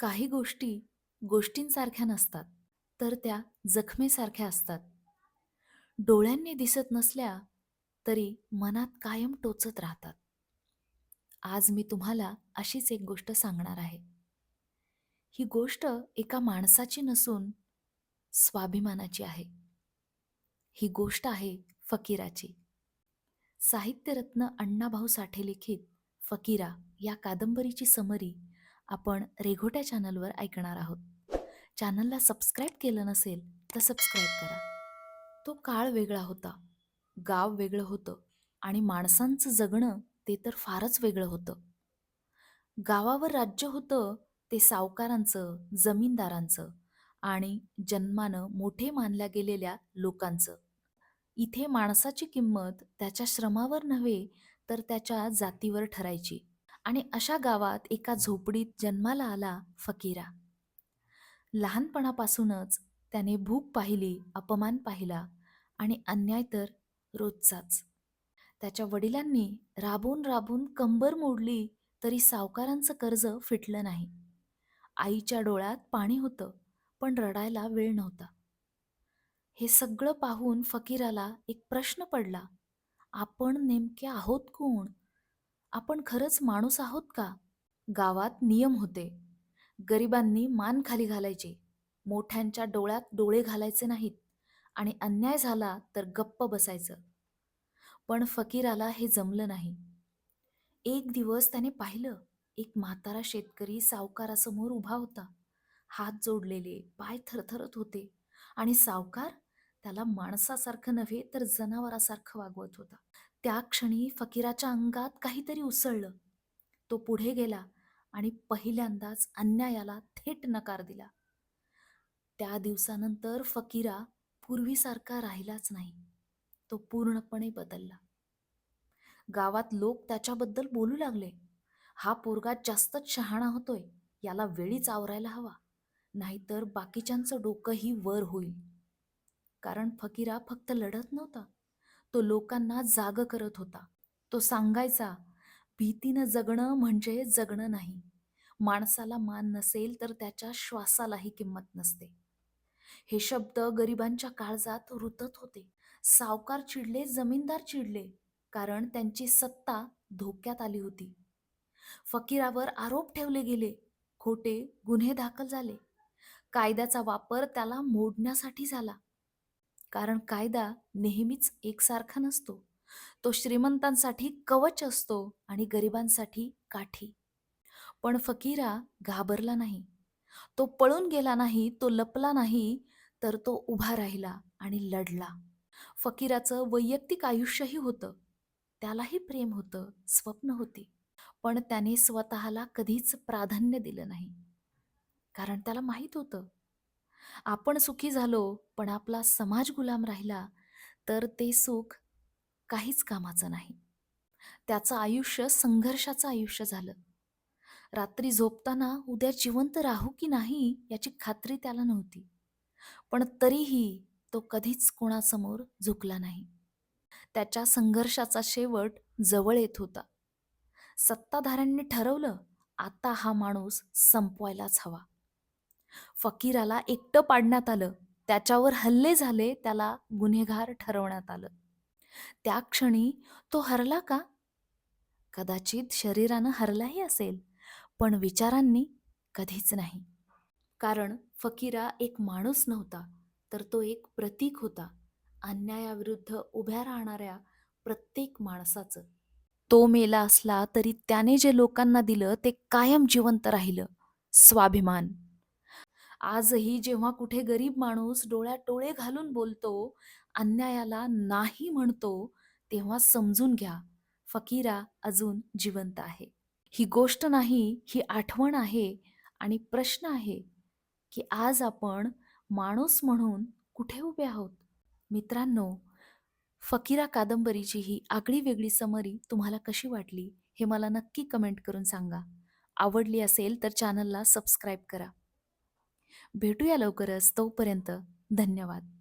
काही गोष्टी गोष्टींसारख्या नसतात, तर त्या जखमेसारख्या असतात. डोळ्यांनी दिसत नसल्या तरी मनात कायम टोचत राहतात. आज मी तुम्हाला अशीच एक गोष्ट सांगणार आहे. ही गोष्ट एका माणसाची नसून स्वाभिमानाची आहे. ही गोष्ट आहे फकीराची. साहित्यरत्न अण्णाभाऊ साठे लिखित फकीरा या कादंबरीची समरी आपण रेघोट्या चॅनलवर ऐकणार आहोत. चॅनलला सबस्क्राईब केलं नसेल तर सबस्क्राईब करा. तो काळ वेगळा होता, गाव वेगळं होतं आणि माणसांचं जगणं ते तर फारच वेगळं होतं. गावावर राज्य होतं ते सावकारांचं, जमीनदारांचं आणि जन्मानं मोठे मानल्या गेलेल्या लोकांचं. इथे माणसाची किंमत त्याच्या श्रमावर नव्हे तर त्याच्या जातीवर ठरायची. आणि अशा गावात एका झोपडीत जन्माला आला फकीरा. लहानपणापासूनच त्याने भूक पाहिली, अपमान पाहिला आणि अन्याय तर रोजचाच. त्याच्या वडिलांनी राबून राबून कंबर मोडली तरी सावकारांचं कर्ज फिटलं नाही. आईच्या डोळ्यात पाणी होतं, पण रडायला वेळ नव्हता. हे सगळं पाहून फकीराला एक प्रश्न पडला. आपण नेमके आहोत कोण? आपण खरंच माणूस आहोत का? गावात नियम होते. गरिबांनी मान खाली घालायची. मोठ्यांच्या डोळ्यात डोळे घालायचे नाहीत आणि अन्याय झाला तर गप्प बसायचं. पण फकीराला हे जमलं नाही. एक दिवस त्याने पाहिलं, एक म्हातारा शेतकरी सावकारासमोर उभा होता. हात जोडलेले, पाय थरथरत होते आणि सावकार त्याला माणसासारखं नव्हे तर जनावरासारखं वागवत होता. त्या क्षणी फकीराच्या अंगात काहीतरी उसळलं. तो पुढे गेला आणि पहिल्यांदाच अन्यायाला थेट नकार दिला. त्या दिवसानंतर फकीरा पूर्वीसारखा राहिलाच नाही. तो पूर्णपणे बदलला. गावात लोक त्याच्याबद्दल बोलू लागले. हा पोरगा जास्तच शहाणा होतोय. याला वेळीच आवरायला हवा. नाहीतर बाकीच्यांचं डोकंही वर होईल. कारण फकीरा फक्त लढत नव्हता. तो लोकांना जागं करत होता. तो सांगायचा, भीतीनं जगणं म्हणजे जगणं नाही. माणसाला मान नसेल तर त्याच्या श्वासालाही किंमत नसते. हे शब्द गरिबांच्या काळजात रुतत होते. सावकार चिडले, जमीनदार चिडले, कारण त्यांची सत्ता धोक्यात आली होती. फकीरावर आरोप ठेवले गेले, खोटे गुन्हे दाखल झाले. कायद्याचा वापर त्याला मोडण्यासाठी झाला. कारण कायदा नेहमीच एकसारखा नसतो. तो श्रीमंतांसाठी कवच असतो आणि गरिबांसाठी काठी. पण फकीरा घाबरला नाही. तो पळून गेला नाही, तो लपला नाही, तर तो उभा राहिला आणि लढला. फकीराचं वैयक्तिक आयुष्यही होतं. त्यालाही प्रेम होतं, स्वप्न होती. पण त्याने स्वतःला कधीच प्राधान्य दिलं नाही. कारण त्याला माहीत होतं, आपण सुखी झालो, पण आपला समाज गुलाम राहिला, तर ते सुख काहीच कामाचं नाही. त्याचं आयुष्य संघर्षाचं आयुष्य झालं. रात्री झोपताना उद्या जिवंत राहू की नाही याची खात्री त्याला नव्हती. पण तरीही तो कधीच कोणासमोर झुकला नाही. त्याच्या संघर्षाचा शेवट जवळ येत होता. सत्ताधाऱ्यांनी ठरवलं, आता हा माणूस संपवायलाच हवा. फकीराला एकटं पाडण्यात आलं. त्याच्यावर हल्ले झाले, त्याला गुन्हेगार ठरवण्यात आलं. त्या क्षणी तो हरला का? कदाचित शरीरानं हरलाही असेल, पण विचारांनी कधीच नाही. कारण फकीरा एक माणूस नव्हता, तर तो एक प्रतीक होता. अन्यायाविरुद्ध उभ्या राहणाऱ्या प्रत्येक माणसाचं. तो मेला असला तरी त्याने जे लोकांना दिलं ते कायम जिवंत राहिलं. स्वाभिमान. आजही जेव्हा कुठे गरीब माणूस डोळ्यात डोळे घालून बोलतो, अन्यायाला नाही म्हणतो, तेव्हा समजून घ्या, फकीरा अजून जिवंत आहे. ही गोष्ट नाही, ही आठवण आहे आणि प्रश्न आहे, की आज आपण माणूस म्हणून कुठे उभे आहोत? मित्रांनो, फकीरा कादंबरीची ही आगळी-वेगळी समरी तुम्हाला कशी वाटली, हे मला नक्की कमेंट करून सांगा. आवडली असेल तर चॅनलला सबस्क्राईब करा. भेटूया लवकरच. तोपर्यंत धन्यवाद.